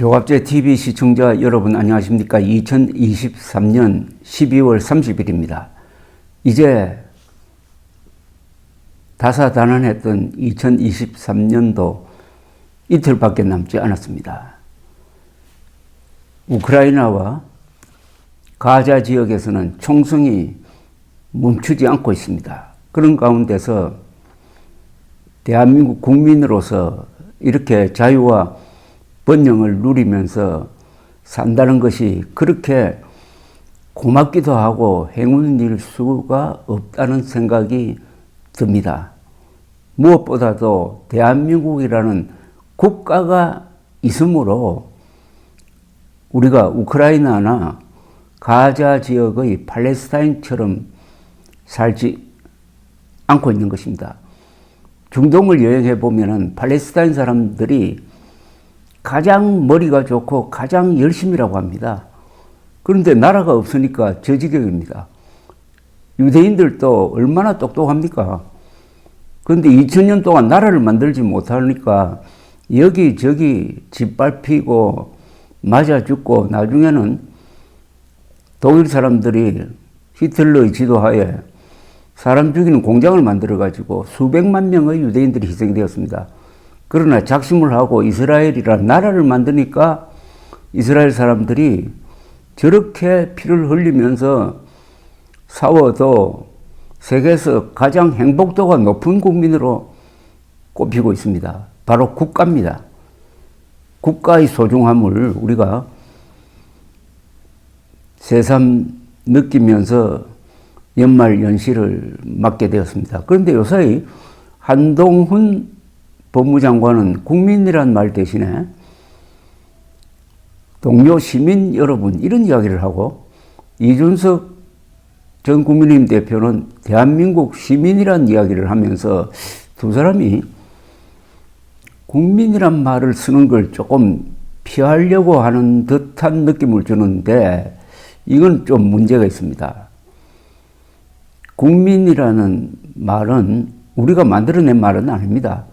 교갑제 TV 시청자 여러분 안녕하십니까? 2023년 12월 30일입니다. 이제 다사다난했던 2023년도 이틀밖에 남지 않았습니다. 우크라이나와 가자 지역에서는 총성이 멈추지 않고 있습니다. 그런 가운데서 대한민국 국민으로서 이렇게 자유와 번영을 누리면서 산다는 것이 그렇게 고맙기도 하고 행운일 수가 없다는 생각이 듭니다. 무엇보다도 대한민국이라는 국가가 있으므로 우리가 우크라이나나 가자 지역의 팔레스타인처럼 살지 않고 있는 것입니다. 중동을 여행해 보면은 팔레스타인 사람들이 가장 머리가 좋고 가장 열심이라고 합니다. 그런데 나라가 없으니까 저 지경입니다. 유대인들도 얼마나 똑똑합니까? 그런데 2000년 동안 나라를 만들지 못하니까 여기저기 짓밟히고 맞아 죽고 나중에는 독일 사람들이 히틀러의 지도하에 사람 죽이는 공장을 만들어가지고 수백만 명의 유대인들이 희생되었습니다. 그러나 작심을 하고 이스라엘이라는 나라를 만드니까 이스라엘 사람들이 저렇게 피를 흘리면서 싸워도 세계에서 가장 행복도가 높은 국민으로 꼽히고 있습니다. 바로 국가입니다. 국가의 소중함을 우리가 새삼 느끼면서 연말 연시를 맞게 되었습니다. 그런데 요사이 한동훈 법무장관은 국민이란 말 대신에 동료 시민 여러분 이런 이야기를 하고 이준석 전 국민의힘 대표는 대한민국 시민이란 이야기를 하면서 두 사람이 국민이란 말을 쓰는 걸 조금 피하려고 하는 듯한 느낌을 주는데 이건 좀 문제가 있습니다. 국민이라는 말은 우리가 만들어낸 말은 아닙니다.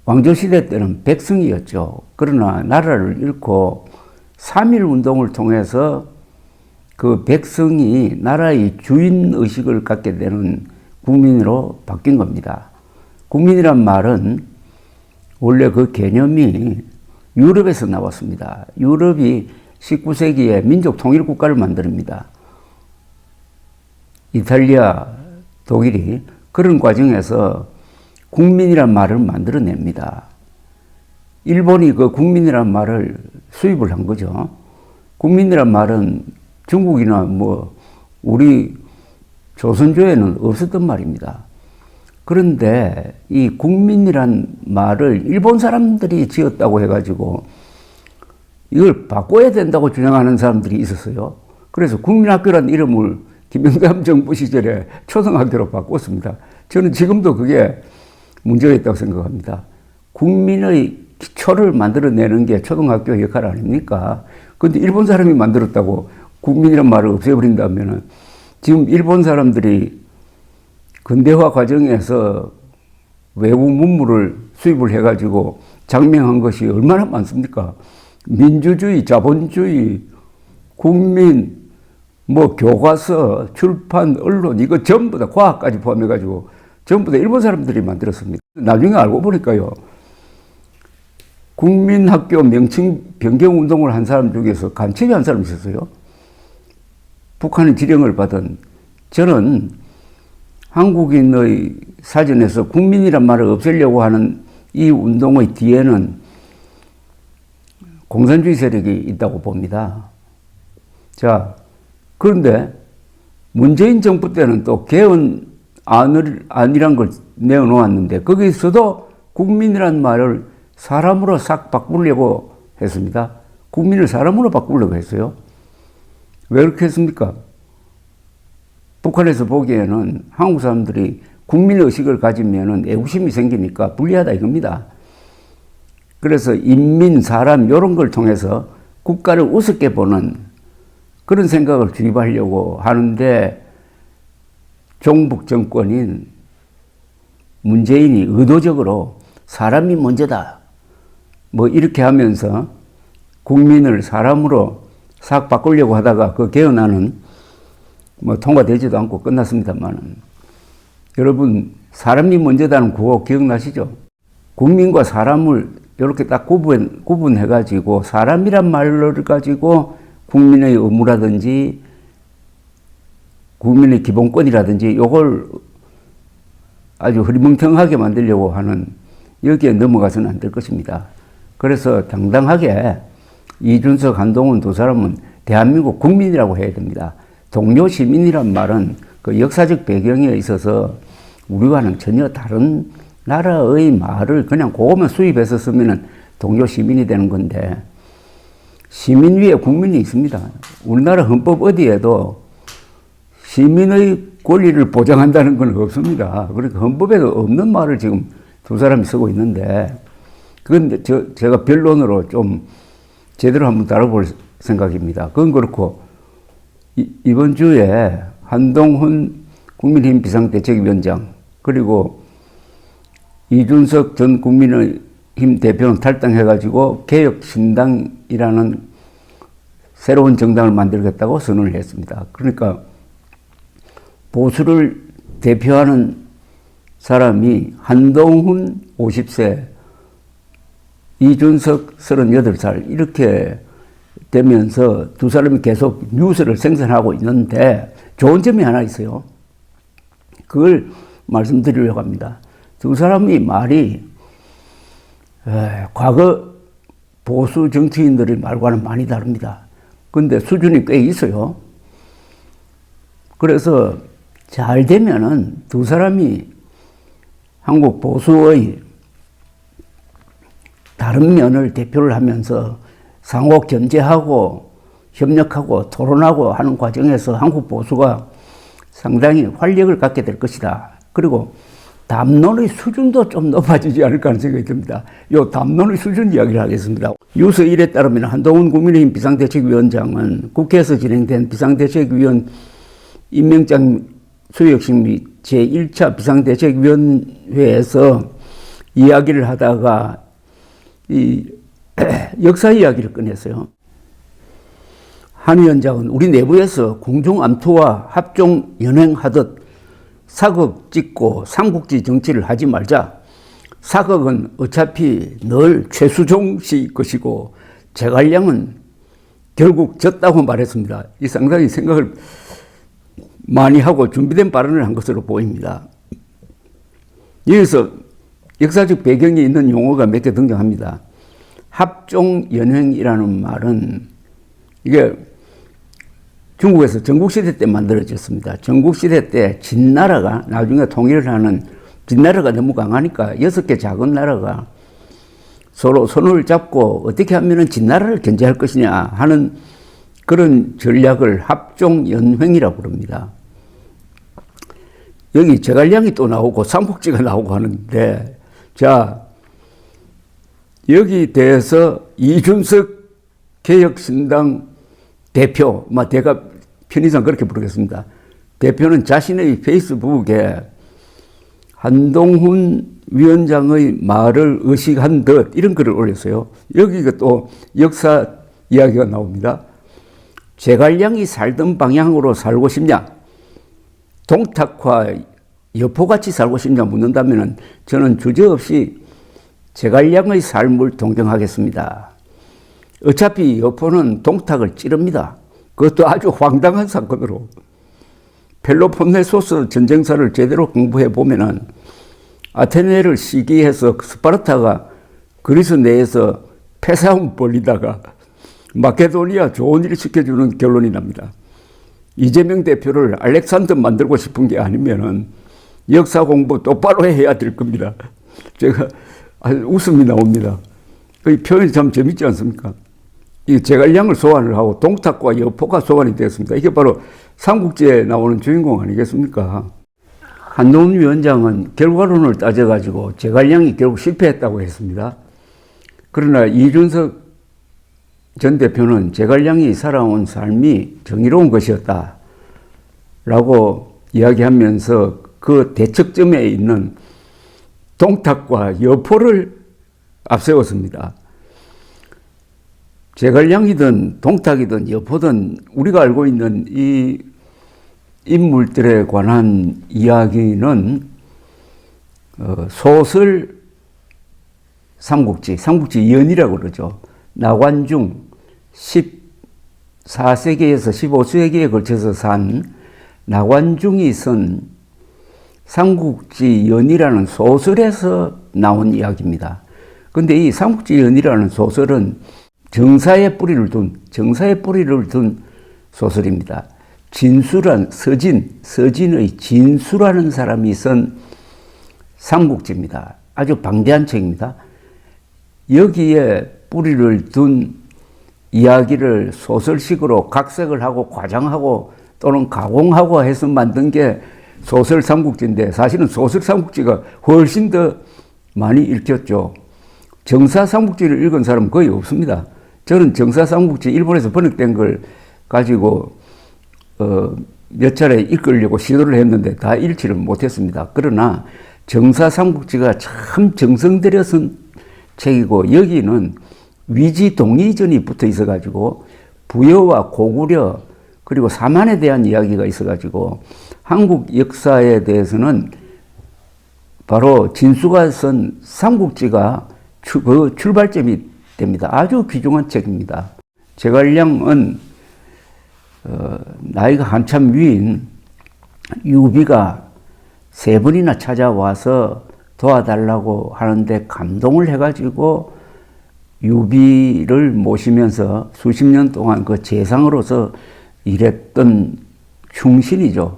왕조시대 때는 백성이었죠. 그러나 나라를 잃고 3.1 운동을 통해서 그 백성이 나라의 주인의식을 갖게 되는 국민으로 바뀐 겁니다. 국민이란 말은 원래 그 개념이 유럽에서 나왔습니다. 유럽이 19세기에 민족 통일국가를 만듭니다. 이탈리아, 독일이 그런 과정에서 국민이란 말을 만들어냅니다. 일본이 그 국민이란 말을 수입을 한 거죠. 국민이란 말은 중국이나 우리 조선조에는 없었던 말입니다. 그런데 이 국민이란 말을 일본 사람들이 지었다고 해가지고 이걸 바꿔야 된다고 주장하는 사람들이 있었어요. 그래서 국민학교라는 이름을 김영삼 정부 시절에 초등학교로 바꿨습니다. 저는 지금도 그게 문제가 있다고 생각합니다. 국민의 기초를 만들어내는 게 초등학교 역할 아닙니까? 그런데 일본 사람이 만들었다고 국민이란 말을 없애버린다면 지금 일본 사람들이 근대화 과정에서 외국 문물을 수입을 해가지고 장명한 것이 얼마나 많습니까? 민주주의, 자본주의, 국민, 교과서, 출판, 언론 이거 전부 다 과학까지 포함해가지고 전부 다 일본 사람들이 만들었습니다. 나중에 알고 보니까요. 국민학교 명칭 변경 운동을 한 사람 중에서 간첩이 한 사람 있었어요. 북한의 지령을 받은. 저는 한국인의 사전에서 국민이란 말을 없애려고 하는 이 운동의 뒤에는 공산주의 세력이 있다고 봅니다. 자, 그런데 문재인 정부 때는 또 개헌 안이란 걸 내어놓았는데 거기서도 국민이란 말을 사람으로 싹 바꾸려고 했습니다. 국민을 사람으로 바꾸려고 했어요. 왜 그렇게 했습니까? 북한에서 보기에는 한국 사람들이 국민의식을 가지면 애국심이 생기니까 불리하다 이겁니다. 그래서 인민, 사람 이런 걸 통해서 국가를 우습게 보는 그런 생각을 주입하려고 하는데 종북 정권인 문재인이 의도적으로 사람이 먼저다 이렇게 하면서 국민을 사람으로 싹 바꾸려고 하다가 그 개헌안은 뭐 통과되지도 않고 끝났습니다만, 여러분 사람이 먼저다는 구호 기억나시죠? 국민과 사람을 이렇게 딱 구분해가지고 사람이란 말을 가지고 국민의 의무라든지 국민의 기본권이라든지 이걸 아주 흐리멍텅하게 만들려고 하는, 여기에 넘어가서는 안 될 것입니다. 그래서 당당하게 이준석, 한동훈 두 사람은 대한민국 국민이라고 해야 됩니다. 동료 시민이란 말은 그 역사적 배경에 있어서 우리와는 전혀 다른 나라의 말을 그냥 그거만 수입해서 쓰면은 동료 시민이 되는 건데, 시민 위에 국민이 있습니다. 우리나라 헌법 어디에도 시민의 권리를 보장한다는 건 없습니다. 그러니까 헌법에도 없는 말을 지금 두 사람이 쓰고 있는데, 그건 제가 변론으로 좀 제대로 한번 다뤄볼 생각입니다. 그건 그렇고, 이번 주에 한동훈 국민의힘 비상대책위원장, 그리고 이준석 전 국민의힘 대표는 탈당해가지고 개혁신당이라는 새로운 정당을 만들겠다고 선언을 했습니다. 그러니까 보수를 대표하는 사람이 한동훈 50세, 이준석 38살 이렇게 되면서 두 사람이 계속 뉴스를 생산하고 있는데, 좋은 점이 하나 있어요. 그걸 말씀드리려고 합니다. 두 사람이 말이 과거 보수 정치인들의 말과는 많이 다릅니다. 근데 수준이 꽤 있어요. 그래서 잘 되면은 두 사람이 한국 보수의 다른 면을 대표를 하면서 상호 견제하고 협력하고 토론하고 하는 과정에서 한국 보수가 상당히 활력을 갖게 될 것이다. 그리고 담론의 수준도 좀 높아지지 않을까 하는 생각이 듭니다. 이 담론의 수준 이야기를 하겠습니다. 뉴스 1에 따르면 한동훈 국민의힘 비상대책위원장은 국회에서 진행된 비상대책위원 임명장 수여식 및 제1차 비상대책위원회에서 이야기를 하다가 이 역사 이야기를 꺼냈어요. 한 위원장은 우리 내부에서 공중암투와 합종 연행하듯 사극 찍고 삼국지 정치를 하지 말자. 사극은 어차피 늘 최수종 씨 것이고 제갈량은 결국 졌다고 말했습니다. 이 상당히 생각을 많이 하고 준비된 발언을 한 것으로 보입니다. 여기서 역사적 배경이 있는 용어가 몇 개 등장합니다. 합종연횡이라는 말은 이게 중국에서 전국시대 때 만들어졌습니다. 전국시대 때 진나라가 나중에 통일을 하는, 진나라가 너무 강하니까 6개 작은 나라가 서로 손을 잡고 어떻게 하면 진나라를 견제할 것이냐 하는 그런 전략을 합종연횡이라고 부릅니다. 여기 제갈량이 또 나오고 삼국지가 나오고 하는데, 자, 여기 대해서 이준석 개혁신당 대표, 제가 편의상 그렇게 부르겠습니다. 대표는 자신의 페이스북에 한동훈 위원장의 말을 의식한 듯 이런 글을 올렸어요. 여기가 또 역사 이야기가 나옵니다. 제갈량이 살던 방향으로 살고 싶냐? 동탁과 여포같이 살고 싶냐 묻는다면 저는 주저없이 제갈량의 삶을 동경하겠습니다. 어차피 여포는 동탁을 찌릅니다. 그것도 아주 황당한 사건으로. 펠로폰네소스 전쟁사를 제대로 공부해 보면은 아테네를 시기해서 스파르타가 그리스 내에서 폐사움 벌리다가 마케도니아 좋은 일 시켜주는 결론이 납니다. 이재명 대표를 알렉산더 만들고 싶은 게 아니면은 역사 공부 똑바로 해야 될 겁니다. 제가 웃음이 나옵니다. 이 표현이 참 재밌지 않습니까? 이 제갈량을 소환을 하고 동탁과 여포가 소환이 되었습니다. 이게 바로 삼국지에 나오는 주인공 아니겠습니까? 한동훈 위원장은 결과론을 따져가지고 제갈량이 결국 실패했다고 했습니다. 그러나 이준석 전 대표는 제갈량이 살아온 삶이 정의로운 것이었다 라고 이야기하면서 그 대척점에 있는 동탁과 여포를 앞세웠습니다. 제갈량이든 동탁이든 여포든 우리가 알고 있는 이 인물들에 관한 이야기는 소설 삼국지, 삼국지 연이라고 그러죠. 나관중 14세기에서 15세기에 걸쳐서 산 나관중이 쓴 삼국지 연이라는 소설에서 나온 이야기입니다. 근데 이 삼국지 연이라는 소설은 정사의 뿌리를 둔 소설입니다. 진수란 서진의 진수라는 사람이 쓴 삼국지입니다. 아주 방대한 책입니다. 여기에 뿌리를 둔 이야기를 소설식으로 각색을 하고 과장하고 또는 가공하고 해서 만든 게 소설 삼국지인데 사실은 소설 삼국지가 훨씬 더 많이 읽혔죠. 정사 삼국지를 읽은 사람은 거의 없습니다. 저는 정사 삼국지 일본에서 번역된 걸 가지고 몇 차례 읽으려고 시도를 했는데 다 읽지를 못했습니다. 그러나 정사 삼국지가 참 정성 들여 쓴 책이고 여기는 위지 동의전이 붙어 있어가지고 부여와 고구려 그리고 사만에 대한 이야기가 있어가지고 한국 역사에 대해서는 바로 진수가 쓴 삼국지가 그 출발점이 됩니다. 아주 귀중한 책입니다. 제갈량은 나이가 한참 위인 유비가 3번이나 찾아와서 도와달라고 하는데 감동을 해가지고 유비를 모시면서 수십 년 동안 그 재상으로서 일했던 충신이죠.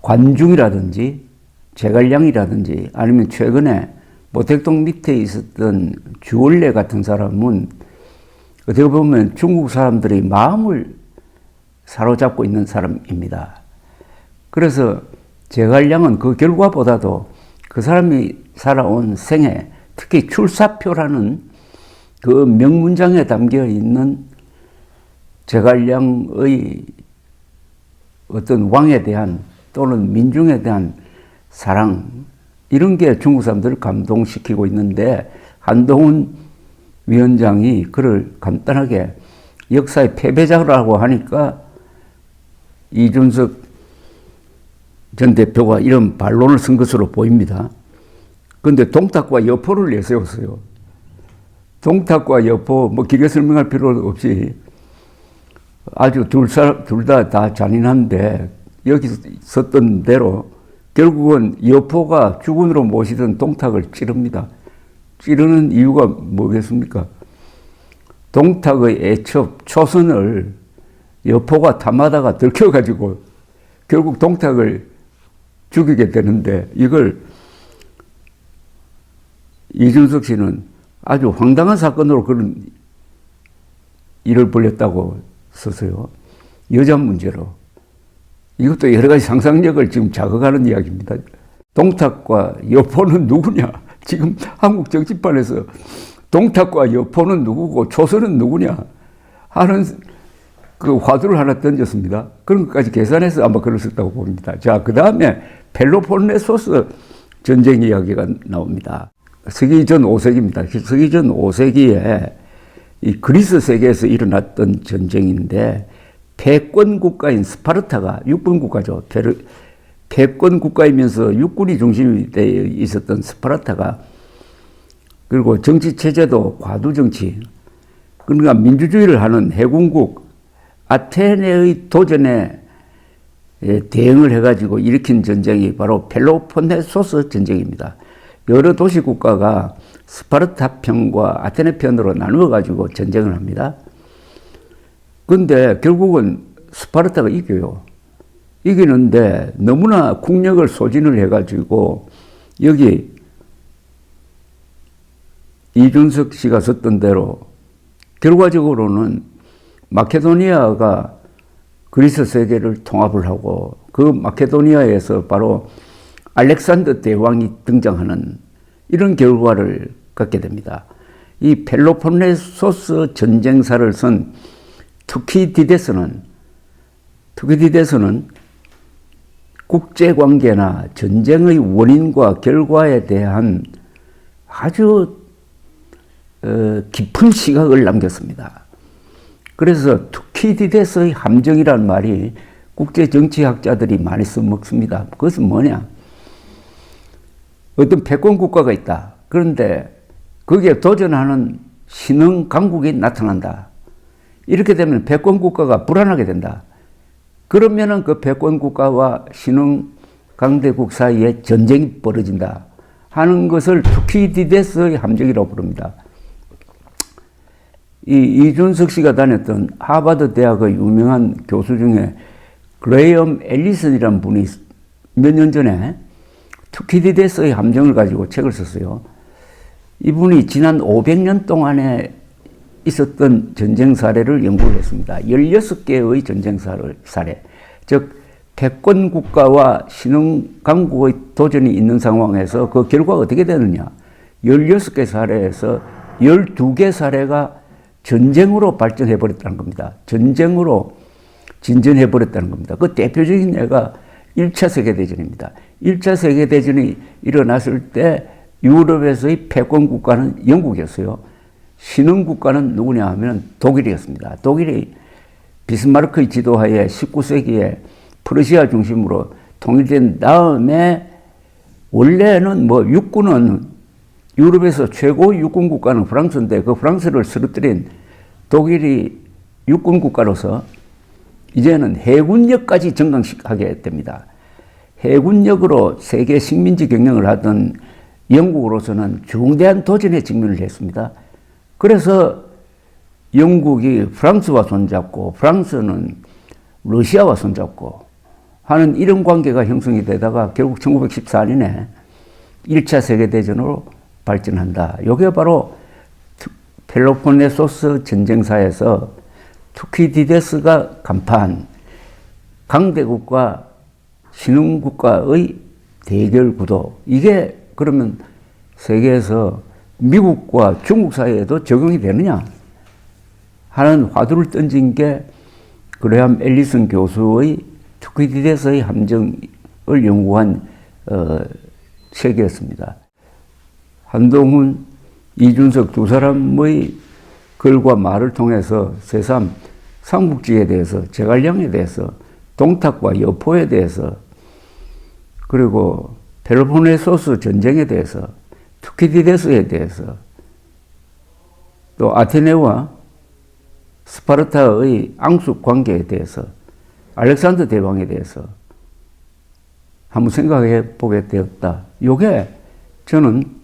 관중이라든지 제갈량이라든지 아니면 최근에 모택동 밑에 있었던 주월래 같은 사람은 어떻게 보면 중국 사람들의 마음을 사로잡고 있는 사람입니다. 그래서 제갈량은 그 결과보다도 그 사람이 살아온 생애, 특히 출사표라는 그 명문장에 담겨 있는 제갈량의 어떤 왕에 대한 또는 민중에 대한 사랑, 이런 게 중국 사람들을 감동시키고 있는데 한동훈 위원장이 그를 간단하게 역사의 패배자라고 하니까 이준석 전 대표가 이런 반론을 쓴 것으로 보입니다. 그런데 동탁과 여포를 내세웠어요. 동탁과 여포, 뭐 길게 설명할 필요 없이 아주 둘 다 잔인한데 여기 썼던 대로 결국은 여포가 주군으로 모시던 동탁을 찌릅니다. 찌르는 이유가 뭐겠습니까? 동탁의 애첩, 초선을 여포가 탐하다가 들켜가지고 결국 동탁을 죽이게 되는데 이걸 이준석 씨는 아주 황당한 사건으로 그런 일을 벌였다고 썼어요. 여자 문제로. 이것도 여러 가지 상상력을 지금 자극하는 이야기입니다. 동탁과 여포는 누구냐? 지금 한국 정치판에서 동탁과 여포는 누구고 초선은 누구냐? 하는 그 화두를 하나 던졌습니다. 그런 것까지 계산해서 아마 글을 썼다고 봅니다. 자, 그 다음에 펠로폰네소스 전쟁 이야기가 나옵니다. 서기 전 5세기입니다. 서기 전 5세기에 이 그리스 세계에서 일어났던 전쟁인데 패권 국가인 스파르타가 육군 국가죠. 패권 국가이면서 육군이 중심이 되어 있었던 스파르타가 그리고 정치 체제도 과도 정치 그러니까 민주주의를 하는 해군국 아테네의 도전에 대응을 해가지고 일으킨 전쟁이 바로 펠로폰네소스 전쟁입니다. 여러 도시 국가가 스파르타 편과 아테네 편으로 나누어가지고 전쟁을 합니다. 그런데 결국은 스파르타가 이겨요. 이기는데 너무나 국력을 소진을 해가지고 여기 이준석 씨가 썼던 대로 결과적으로는 마케도니아가 그리스 세계를 통합을 하고 그 마케도니아에서 바로 알렉산더 대왕이 등장하는 이런 결과를 갖게 됩니다. 이 펠로폰네소스 전쟁사를 쓴 투키디데스는 국제관계나 전쟁의 원인과 결과에 대한 아주 깊은 시각을 남겼습니다. 그래서 투키디데스의 함정이라는 말이 국제 정치학자들이 많이 써먹습니다. 그것은 뭐냐? 어떤 패권 국가가 있다. 그런데 거기에 도전하는 신흥 강국이 나타난다. 이렇게 되면 패권 국가가 불안하게 된다. 그러면은 그 패권 국가와 신흥 강대국 사이에 전쟁이 벌어진다 하는 것을 투키디데스의 함정이라고 부릅니다. 이준석 씨가 다녔던 하버드 대학의 유명한 교수 중에 그레이엄 앨리슨이라는 분이 몇 년 전에 투키디데스의 함정을 가지고 책을 썼어요. 이분이 지난 500년 동안에 있었던 전쟁 사례를 연구를 했습니다. 16개의 전쟁 사례. 즉, 패권 국가와 신흥 강국의 도전이 있는 상황에서 그 결과가 어떻게 되느냐. 16개 사례에서 12개 사례가 전쟁으로 발전해버렸다는 겁니다. 전쟁으로 진전해버렸다는 겁니다. 그 대표적인 예가 1차 세계대전입니다. 1차 세계대전이 일어났을 때 유럽에서의 패권 국가는 영국이었어요. 신흥 국가는 누구냐 하면 독일이었습니다. 독일이 비스마르크의 지도하에 19세기에 프러시아 중심으로 통일된 다음에 원래는 육군은 유럽에서 최고 육군 국가는 프랑스인데 그 프랑스를 쓰러뜨린 독일이 육군 국가로서 이제는 해군력까지 증강하게 됩니다. 해군력으로 세계 식민지 경영을 하던 영국으로서는 중대한 도전에 직면을 했습니다. 그래서 영국이 프랑스와 손잡고 프랑스는 러시아와 손잡고 하는 이런 관계가 형성이 되다가 결국 1914년에 1차 세계대전으로 발전한다. 이게 바로 펠로폰네소스 전쟁사에서 투키디데스가 간파한 강대국과 신흥국가의 대결 구도. 이게 그러면 세계에서 미국과 중국 사이에도 적용이 되느냐 하는 화두를 던진 게 그레이엄 앨리슨 교수의 투키디데스의 함정을 연구한 책이었습니다. 한동훈, 이준석 두 사람의 글과 말을 통해서 새삼 삼국지에 대해서, 제갈량에 대해서, 동탁과 여포에 대해서, 그리고 펠로폰네소스 전쟁에 대해서, 투키디데스에 대해서, 또 아테네와 스파르타의 앙숙 관계에 대해서, 알렉산더 대왕에 대해서 한번 생각해 보게 되었다. 이게 저는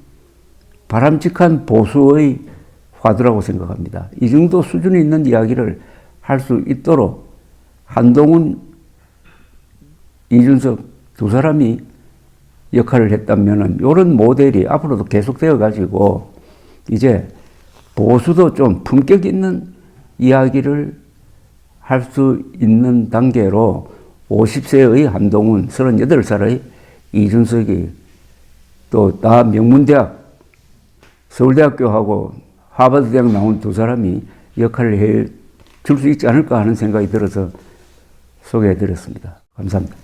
바람직한 보수의 화두라고 생각합니다. 이 정도 수준이 있는 이야기를 할 수 있도록 한동훈, 이준석 두 사람이 역할을 했다면 이런 모델이 앞으로도 계속되어 가지고 이제 보수도 좀 품격 있는 이야기를 할 수 있는 단계로 50세의 한동훈, 38살의 이준석이 또 나 명문대학, 서울대학교하고 하버드대학 나온 두 사람이 역할을 해 줄 수 있지 않을까 하는 생각이 들어서 소개해 드렸습니다. 감사합니다.